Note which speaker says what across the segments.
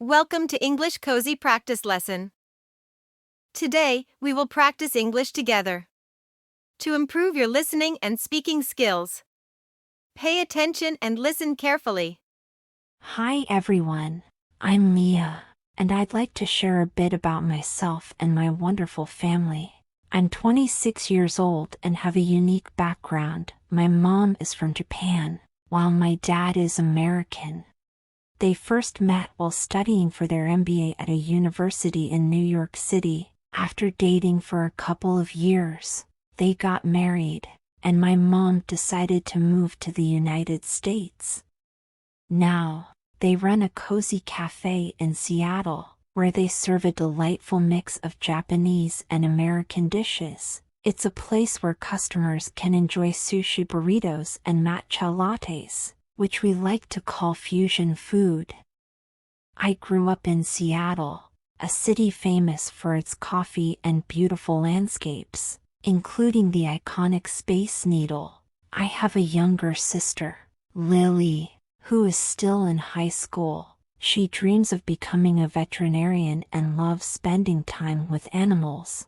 Speaker 1: Welcome to English Cozy Practice Lesson. Today, we will practice English together. To improve your listening and speaking skills, pay attention and listen carefully.
Speaker 2: Hi everyone, I'm Mia, and I'd like to share a bit about myself and my wonderful family. I'm 26 years old and have a unique background. My mom is from Japan, while my dad is American. They first met while studying for their MBA at a university in New York City. After dating for a couple of years, they got married, and my mom decided to move to the United States. Now, they run a cozy cafe in Seattle, where they serve a delightful mix of Japanese and American dishes. It's a place where customers can enjoy sushi burritos and matcha lattes, which we like to call fusion food. I grew up in Seattle, a city famous for its coffee and beautiful landscapes, including the iconic Space Needle. I have a younger sister, Lily, who is still in high school. She dreams of becoming a veterinarian and loves spending time with animals.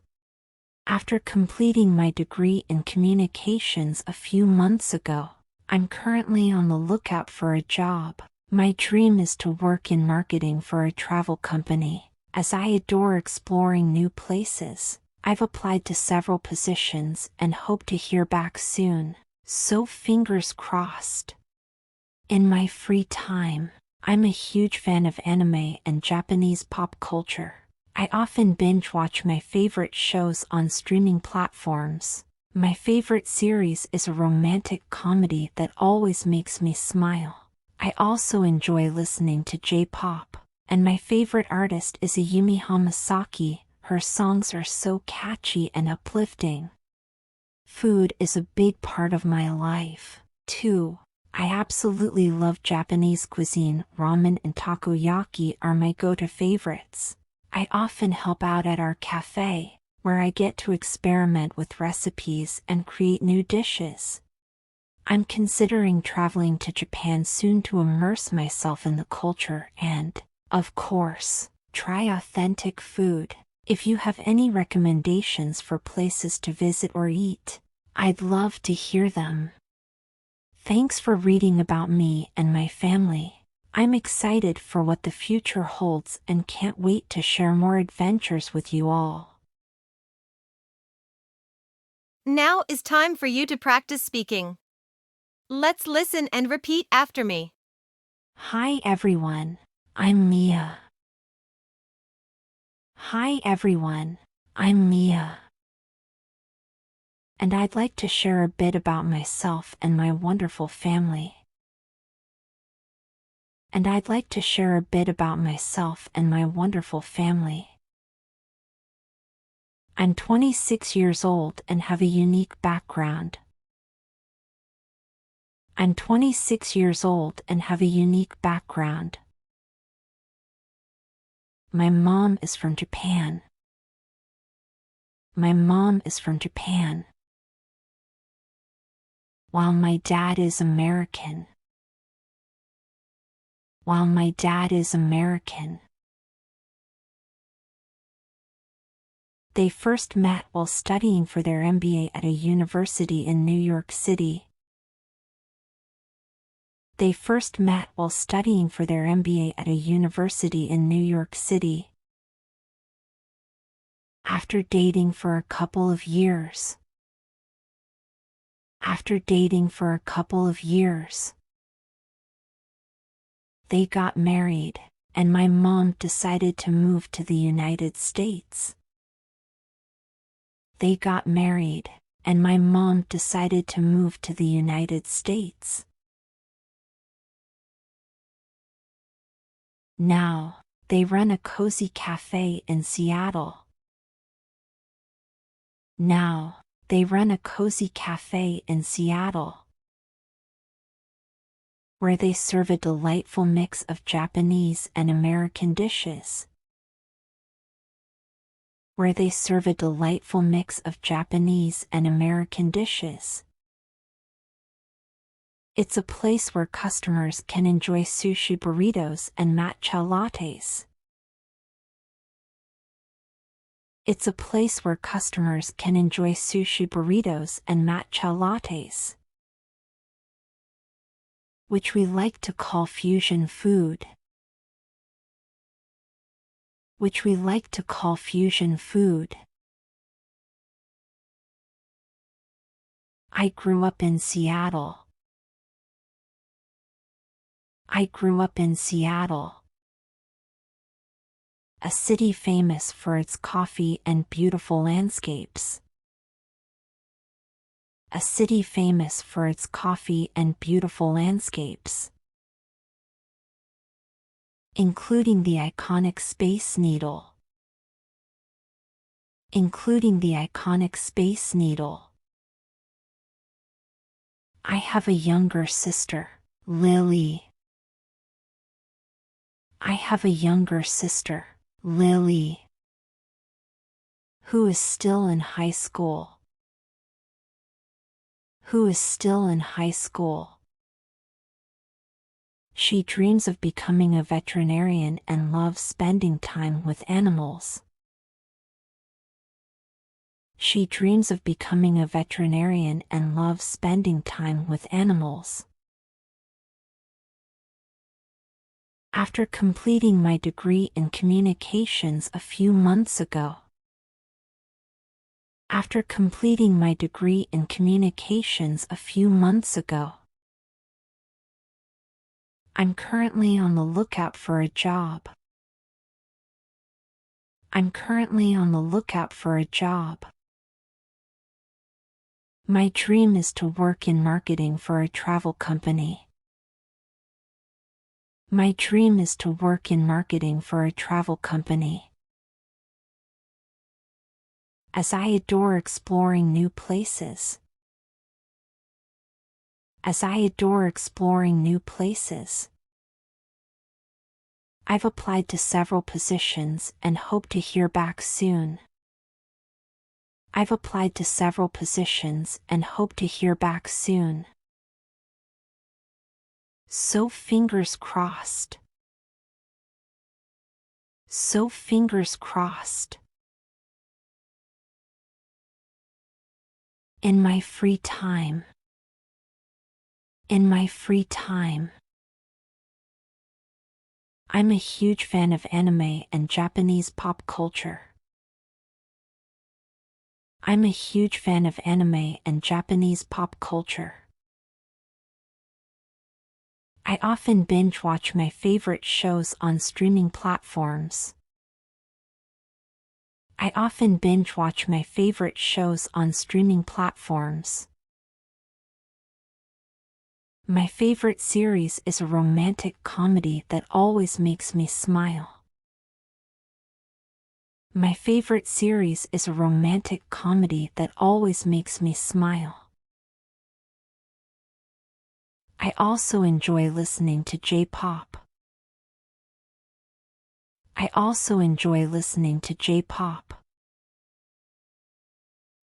Speaker 2: After completing my degree in communications a few months ago, I'm currently on the lookout for a job. My dream is to work in marketing for a travel company, as I adore exploring new places. I've applied to several positions and hope to hear back soon, so fingers crossed. In my free time, I'm a huge fan of anime and Japanese pop culture. I often binge watch my favorite shows on streaming platforms. My favorite series is a romantic comedy that always makes me smile. I also enjoy listening to J-pop, and my favorite artist is Ayumi Hamasaki. Her songs are so catchy and uplifting. Food is a big part of my life, too. I absolutely love Japanese cuisine. Ramen and takoyaki are my go-to favorites. I often help out at our cafe, where I get to experiment with recipes and create new dishes. I'm considering traveling to Japan soon to immerse myself in the culture and, of course, try authentic food. If you have any recommendations for places to visit or eat, I'd love to hear them. Thanks for reading about me and my family. I'm excited for what the future holds and can't wait to share more adventures with you all.
Speaker 1: Now is time for you to practice speaking. Let's listen and repeat after me.
Speaker 2: Hi everyone, I'm Mia. Hi everyone, I'm Mia. And I'd like to share a bit about myself and my wonderful family. And I'd like to share a bit about myself and my wonderful family. I'm 26 years old and have a unique background. I'm 26 years old and have a unique background. My mom is from Japan. My mom is from Japan, while my dad is American. While my dad is American. They first met while studying for their MBA at a university in New York City. They first met while studying for their MBA at a university in New York City. After dating for a couple of years. After dating for a couple of years, they got married, and my mom decided to move to the United States. They got married, and my mom decided to move to the United States. Now, they run a cozy cafe in Seattle. Now, they run a cozy cafe in Seattle, where they serve a delightful mix of Japanese and American dishes. Where they serve a delightful mix of Japanese and American dishes. It's a place where customers can enjoy sushi burritos and matcha lattes. It's a place where customers can enjoy sushi burritos and matcha lattes, which we like to call fusion food. Which we like to call fusion food. I grew up in Seattle. I grew up in Seattle, a city famous for its coffee and beautiful landscapes. A city famous for its coffee and beautiful landscapes, including the iconic Space Needle. Including the iconic Space Needle. I have a younger sister, Lily. I have a younger sister, Lily, who is still in high school. Who is still in high school. She dreams of becoming a veterinarian and loves spending time with animals. She dreams of becoming a veterinarian and loves spending time with animals. After completing my degree in communications a few months ago. After completing my degree in communications a few months ago. I'm currently on the lookout for a job. I'm currently on the lookout for a job. My dream is to work in marketing for a travel company. My dream is to work in marketing for a travel company. As I adore exploring new places. As I adore exploring new places. I've applied to several positions and hope to hear back soon. I've applied to several positions and hope to hear back soon. So fingers crossed. So fingers crossed. In my free time. In my free time. I'm a huge fan of anime and Japanese pop culture. I'm a huge fan of anime and Japanese pop culture. I often binge watch my favorite shows on streaming platforms. I often binge watch my favorite shows on streaming platforms. My favorite series is a romantic comedy that always makes me smile. My favorite series is a romantic comedy that always makes me smile. I also enjoy listening to J-pop. I also enjoy listening to J-pop.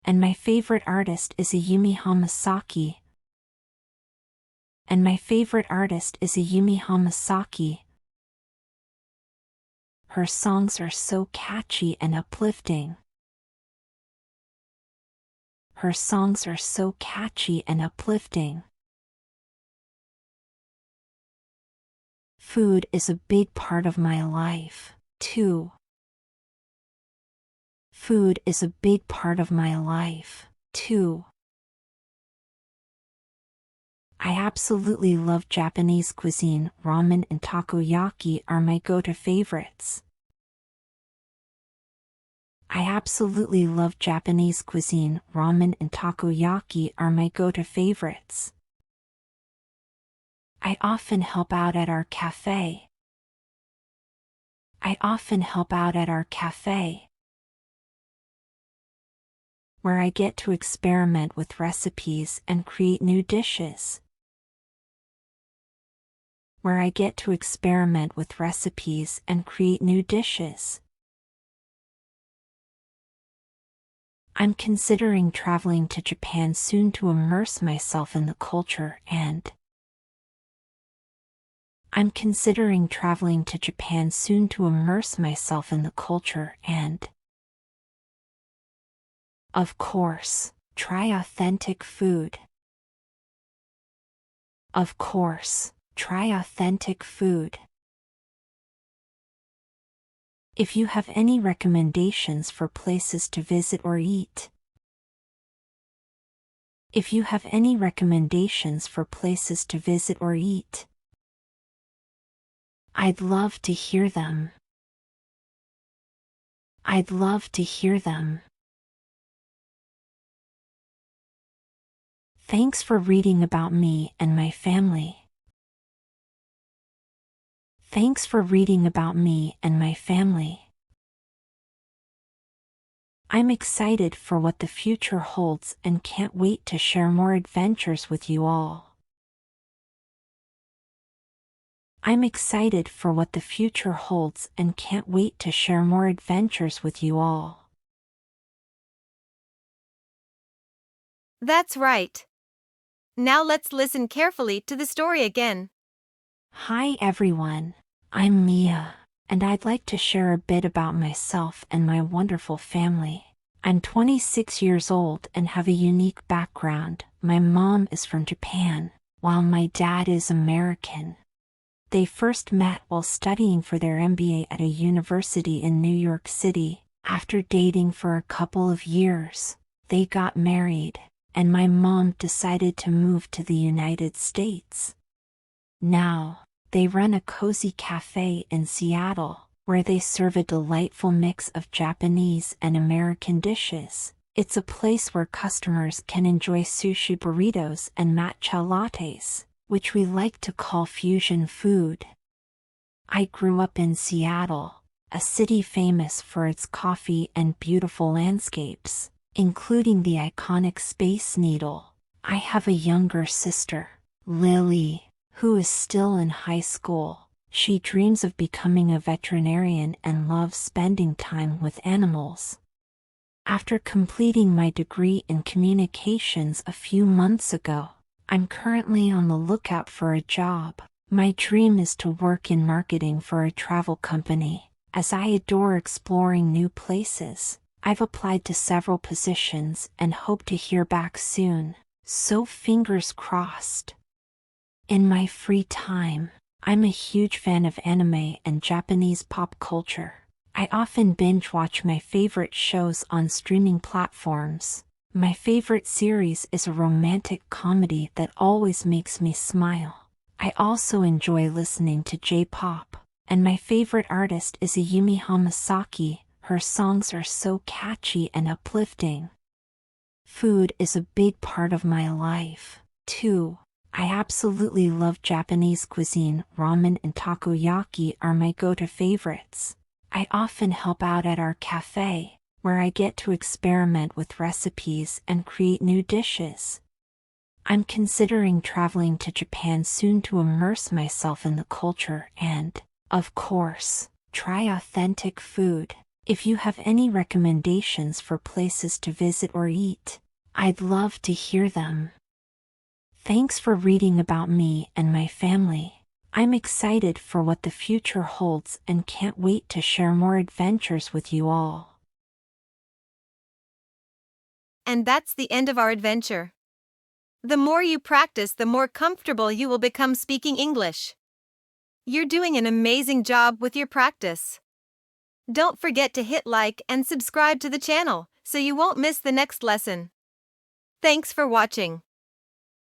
Speaker 2: And my favorite artist is Ayumi Hamasaki. And my favorite artist is Ayumi Hamasaki. Her songs are so catchy and uplifting. Her songs are so catchy and uplifting. Food is a big part of my life, too. Food is a big part of my life, too. I absolutely love Japanese cuisine. Ramen and takoyaki are my go-to favorites. I absolutely love Japanese cuisine. Ramen and takoyaki are my go-to favorites. I often help out at our cafe. I often help out at our cafe, where I get to experiment with recipes and create new dishes. Where I get to experiment with recipes and create new dishes. I'm considering traveling to Japan soon to immerse myself in the culture and I'm considering traveling to Japan soon to immerse myself in the culture and, of course, try authentic food. Of course, try authentic food. If you have any recommendations for places to visit or eat. If you have any recommendations for places to visit or eat. I'd love to hear them. I'd love to hear them. Thanks for reading about me and my family. Thanks for reading about me and my family. I'm excited for what the future holds and can't wait to share more adventures with you all. I'm excited for what the future holds and can't wait to share more adventures with you all.
Speaker 1: That's right. Now let's listen carefully to the story again.
Speaker 2: Hi everyone, I'm Mia, and I'd like to share a bit about myself and my wonderful family. I'm 26 years old and have a unique background. My mom is from Japan, while my dad is American. They first met while studying for their MBA at a university in New York City. After dating for a couple of years, they got married, and my mom decided to move to the United States. Now, they run a cozy cafe in Seattle, where they serve a delightful mix of Japanese and American dishes. It's a place where customers can enjoy sushi burritos and matcha lattes, which we like to call fusion food. I grew up in Seattle, a city famous for its coffee and beautiful landscapes, including the iconic Space Needle. I have a younger sister, Lily, who is still in high school. She dreams of becoming a veterinarian and loves spending time with animals. After completing my degree in communications a few months ago, I'm currently on the lookout for a job. My dream is to work in marketing for a travel company, as I adore exploring new places. I've applied to several positions and hope to hear back soon, so fingers crossed. In my free time, I'm a huge fan of anime and Japanese pop culture. I often binge watch my favorite shows on streaming platforms. My favorite series is a romantic comedy that always makes me smile. I also enjoy listening to J-pop, and my favorite artist is Ayumi Hamasaki. Her songs are so catchy and uplifting. Food is a big part of my life, too. I absolutely love Japanese cuisine. Ramen and takoyaki are my go-to favorites. I often help out at our cafe, where I get to experiment with recipes and create new dishes. I'm considering traveling to Japan soon to immerse myself in the culture and, of course, try authentic food. If you have any recommendations for places to visit or eat, I'd love to hear them. Thanks for reading about me and my family. I'm excited for what the future holds and can't wait to share more adventures with you all.
Speaker 1: And that's the end of our adventure. The more you practice, the more comfortable you will become speaking English. You're doing an amazing job with your practice. Don't forget to hit like and subscribe to the channel so you won't miss the next lesson. Thanks for watching.